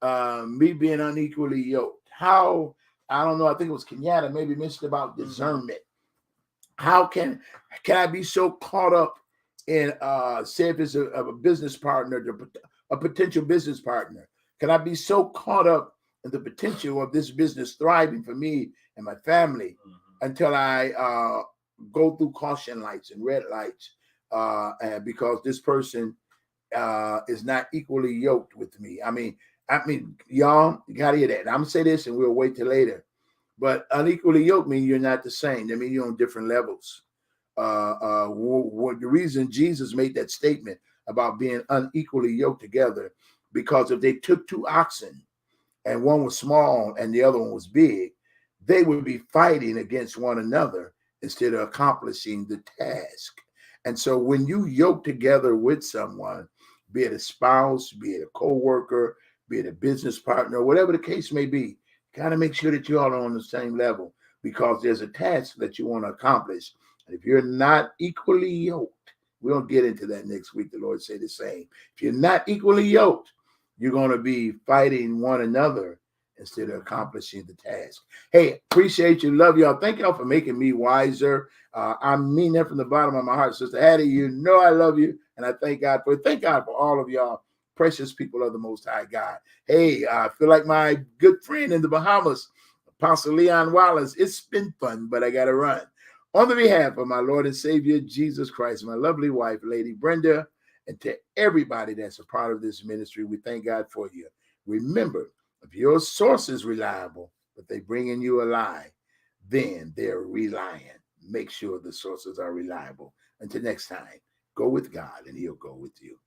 me being unequally yoked. How, I don't know, I think it was Kenyatta maybe mentioned about discernment. How can I be so caught up in, say if it's a business partner, a potential business partner? Can I be so caught up in the potential of this business thriving for me and my family until I go through caution lights and red lights because this person is not equally yoked with me? I mean, y'all, you gotta hear that. And I'm gonna say this, and we'll wait till later. But unequally yoked means you're not the same. That means you're on different levels. The reason Jesus made that statement about being unequally yoked together, because if they took two oxen and one was small and the other one was big, they would be fighting against one another instead of accomplishing the task. And so when you yoke together with someone, be it a spouse, be it a co-worker, be it a business partner, whatever the case may be, got to make sure that you all are on the same level, because there's a task that you want to accomplish. And if you're not equally yoked, we'll get into that next week. The Lord said the same. If you're not equally yoked, you're going to be fighting one another instead of accomplishing the task. Hey, appreciate you. Love y'all. Thank y'all for making me wiser. I mean that from the bottom of my heart. Sister Hattie, you know I love you, and I thank God for it. Thank God for all of y'all, precious people of the Most High God. Hey, I feel like my good friend in the Bahamas, Apostle Leon Wallace. It's been fun, but I got to run. On the behalf of my Lord and Savior, Jesus Christ, my lovely wife, Lady Brenda, and to everybody that's a part of this ministry, we thank God for you. Remember, if your source is reliable, but they bring in you a lie, then they're relying. Make sure the sources are reliable. Until next time, go with God and he'll go with you.